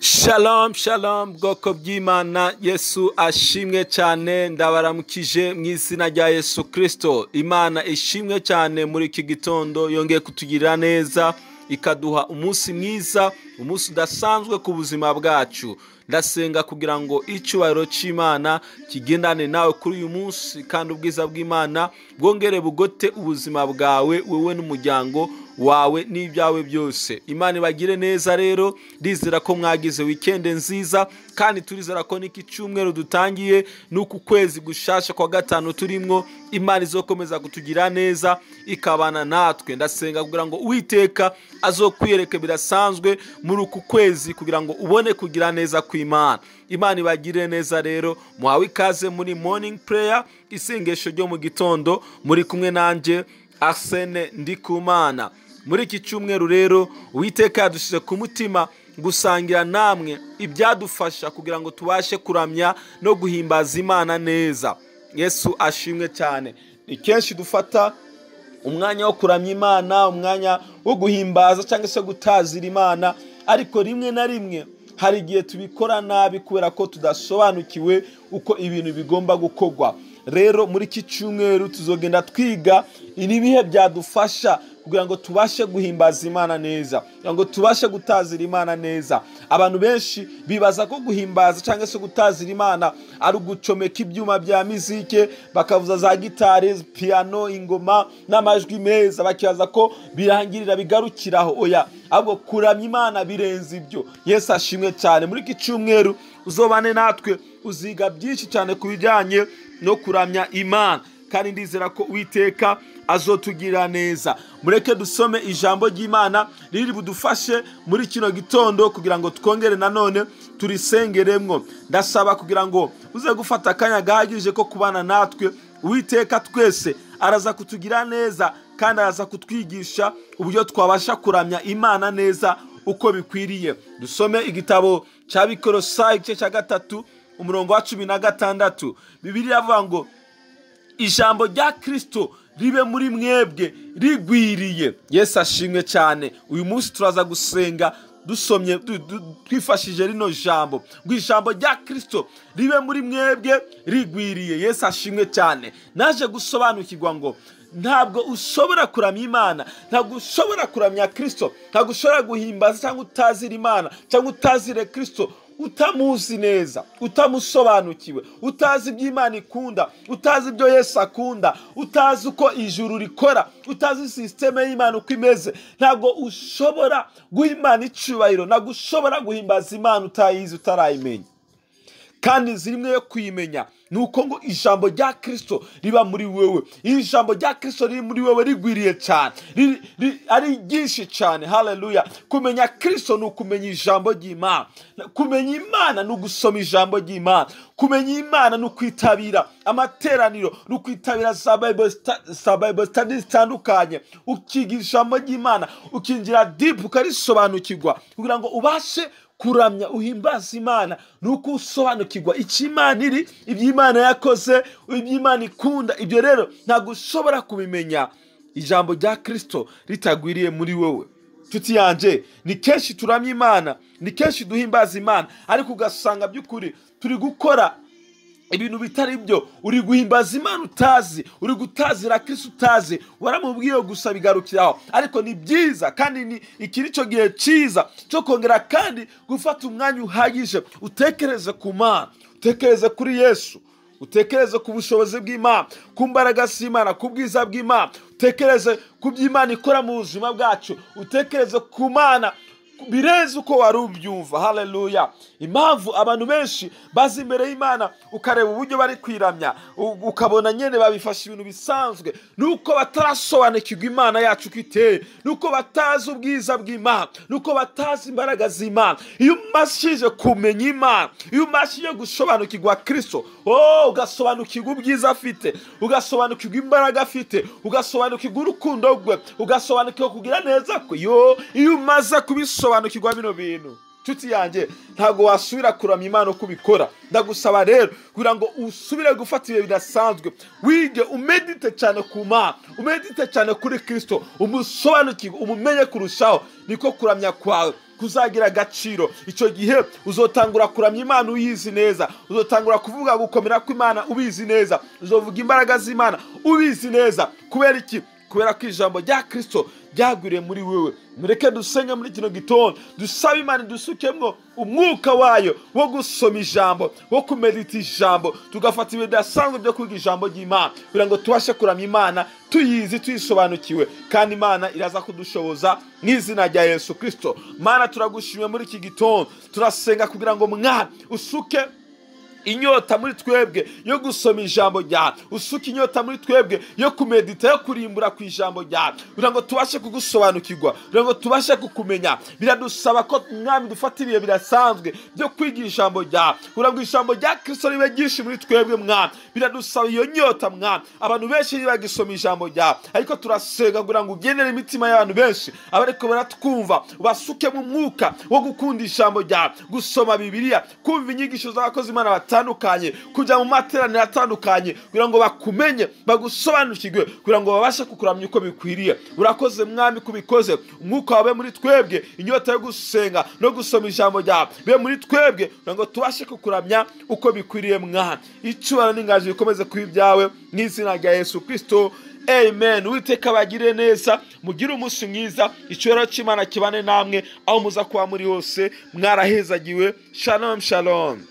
Shalom shalom bwoko bw'Imana. Yesu ashimwe cyane, ndabaramukije mu izina rya Yesu Kristo. Imana ishimwe cyane muri iki gitondo, yongeye kutugirira neza, ikaduha umunsi mwiza, umunsi udasanzwe ku buzima bwacu. Ndasenga kugira ngo icyubahiro cy'Imana kigendane nawe kuri uyu munsi, kandi ubwiza bw'Imana bwongere bugote ubuzima bwawe, wewe n'umuryango wawe n'ibyawe byose. Imana ibagire neza. Rero ndizera ko mwagize weekend nziza, kandi turizera ko niki cyumweru dutangiye nuku kwezi gushasha kwa gatanu turimwo, Imana izokomeza kutugira neza, ikabana natwe. Ndasenga kugira ngo Uwiteka azokwiyereke birasanzwe muri uku kwezi, kugira ngo ubone kugira neza kw'Imana. Imana ibagire neza. Rero muhawe ikaze muri morning prayer, isengesho ryo mu gitondo, muri kumwe nanje Arsene Ndikumana. Muri iki cyumweru rero Uwiteka yadushize ku mutima gusangira namwe ibyadufasha kugira ngo tubashe kuramya no guhimbaza Imana neza. Yesu ashimwe cyane. Ni kenshi dufata umwanya wo kuramya Imana, umwanya wo guhimbaza cyangwa se gutazira Imana, ariko rimwe na rimwe hari igihe tubikora nabi kubera ko tudasobanukiwe uko ibintu bigomba gukorwa. Rero muri iki cyumweru tuzogenda twiga ibihe byadufasha kugira ngo tubashe guhimbaza Imana neza, kugira ngo tubashe gutazira Imana neza. Abantu benshi bibaza ko guhimbaza cyangwa se gutazira Imana ari ugucomeka ibyuma bya muzike, bakavuza za gitari, piano, ingoma n'amajwi meza, bakibaza ko birangirira bigarukiraho. Oya, ahubwo kuramya Imana birenze ibyo. Yesu ashimwe cyane. Muri iki cyumweru uzobane natwe, uziga byinshi cyane ku bijyanye no kuramya Imana, kandi ndizera ko Uwiteka azotugira neza. Mureke dusome ijambo ry'Imana riri budufashe muri kino gitondo, kugira ngo twongere nanone turisengeremwo. Ndasaba kugira ngo uze gufata akanya gahagije ko kubana natwe. Uwiteka twese araza kutugira neza, kandi araza kutwigisha uburyo twabasha kuramya Imana neza uko bikwiriye. Dusome igitabo cya Bikolosayi igice cya 3 umurongo wa 16. Bibiliya avuga ngo ijambo rya Kristo ribe muri mwebwe rigwiriye. Yesu ashimwe cyane. Uyu munsi turaza gusenga dusomye twifashije rino jambo, ngo ijambo rya Kristo ribe muri mwebwe rigwiriye. Yesu ashimwe cyane. Naje gusobanukirwa ngo ntabwo ushobora kuramya Imana, ntabwo ushobora kuramya Kristo, ntabwo ushobora guhimbaza cyangwa utazira Imana cyangwa utazire Kristo utamuzi neza, utamusobanukiwe, utazi ibyo Imana ikunda, utazi ibyo Yesu akunda, utazi uko ijuru rikora, utazi systeme y'Imana uko imeze. Ntabwo ushobora guha Imana icyubahiro, ntabwo ushobora guhimbaza Imana utayizi, utarayimenya. Kandi zimwe yo kuyimenya nuko ngo ijambo rya Kristo riba muri wewe. Ijambo rya Kristo riri muri wewe rigwiriye cyane, ari ryinshi cyane. Haleluya. Kumenya Kristo ni ukumenya ijambo ry'Imana. Kumenya Imana ni ugusoma ijambo ry'Imana. Kumenya Imana ni ukwitabira amateraniro, ni ukwitabira za Bible studies zitandukanye, ukiga ijambo ry'Imana, ukinjira deep ukarisobanukirwa, kugira ngo ubashe kuramya uhimbaza Imana. Nuko usobanukirwa icyo Imana iri, ibyo Imana yakoze, ibyo Imana ikunda. Ibyo rero ntabwo ushobora kubimenya ijambo rya Kristo ritagwiriye muri wowe. Nshuti yanjye, ni kenshi turamya Imana, ni kenshi duhimbaza Imana, ariko ugasanga by'ukuri turi gukora ibintu bitari byo. Uri guhimbaza Imana utazi, uri gutazira Kristo utazi, waramubwiye gusa bigarukiraho. Ariko ni byiza, kandi ni ikiri cyo gihe cyiza cyo kongera kandi gufata umwanya uhagije, utekereze ku Mana, utekereze kuri Yesu, utekereze ku bushobozi bw'Imana, ku mbaraga z'Imana, ku bwiza bw'Imana, utekereze ku by'Imana ikora mu buzima bwacu, utekereze ku Mana birenze uko wari ubyumva. Haleluya. Impamvu abantu benshi bazi imbere y'Imana ukareba uburyo bari kwiramya, ukabona nyene babifasha ibintu bisanzwe, nuko batarasobanukirwa Imana yacu uko iteye, nuko batazi ubwiza bw'Imana, nuko batazi imbaraga z'Imana. Iyo umashije kumenya Imana, iyo umashije gusobanukirwa Kristo, ugasobanukirwa ubwiza afite, ugasobanukirwa imbaraga afite, ugasobanukirwa urukundo rwe, ugasobanukirwa kugira neza kwe, iyo umaze kubisobanukirwa bino bintu, nshuti yanjye, ntabwo wasubira kuramya Imana uko ubikora. Ndagusaba rero kugira ngo usubire gufata ibihe bidasanzwe, wige umedite cyane ku Mana, umedite cyane kuri Kristo, umusobanukirwe, umumenye kurushaho. Niko kuramya kwawe kuzagira agaciro. Icyo gihe uzotangura kuramya Imana uyizi neza, uzotangura kuvuga gukomera kw'Imana ubizi neza, uzovuga imbaraga z'Imana ubizi neza. Kubera iki? Kubera ko ijambo rya Kristo ryagwiriye muri wewe. Mureke dusenge muri kino gitondo, dusaba Imana dusukemwo umwuka wayo wo gusoma ijambo, wo kumedita ijambo, tugafata ibidasanzwe byo kwiga ijambo ry'Imana kugira ngo tubashe kuramya Imana tuyizi, tuyisobanukiwe, kandi Imana iraza kudushoboza mu izina rya Yesu Kristo. Mana, turagushimiye muri iki gitondo, turasenga kugira ngo Mwana usuke inyota muri twebwe yo gusoma ijambo ryawe, usuka inyota muri twebwe yo kumedita, yo kurimbura ku ijambo ryawe, kugira ngo tubashe kugusobanukirwa, kugira ngo tubashe kukumenya. Biradusaba ko Mwami dufata ibihe birasanzwe byo kwiga ijambo ryawe, kugira ngo ijambo rya Kristo ribe ryinshi muri twebwe Mwami. Biradusaba iyo nyota Mwami. Abantu benshi bagisoma ijambo ryawe, ariko turasenga kugira ngo ugendere imitima y'abantu benshi abariko baratwumva, ubasuke mu mwuka wo gukunda ijambo ryawe, gusoma Bibiliya, kumva inyigisho z'abakozi Imana batandukanye, kujya mu materaniro atandukanye, kugira ngo bakumenye, bagusobanukirwe, kugira ngo babashe kukuramya uko bikwiriye. Urakoze Mwami kubikoze. Umwuka wawe muri twebwe, inyota yo gusenga no gusoma ijambo ryawe be muri twebwe, kugira ngo tubashe kukuramya uko bikwiriye Mwami. Icyubahiro n'inganji bikomeze kuba ibyawe mu izina rya Yesu Kristo. Amen. Uwiteka bagire neza, mugire umunsi mwiza, icyubahiro cy'Imana kibane namwe aho muza kuba muri hose. Mwarahezagiwe. Shalom shalom.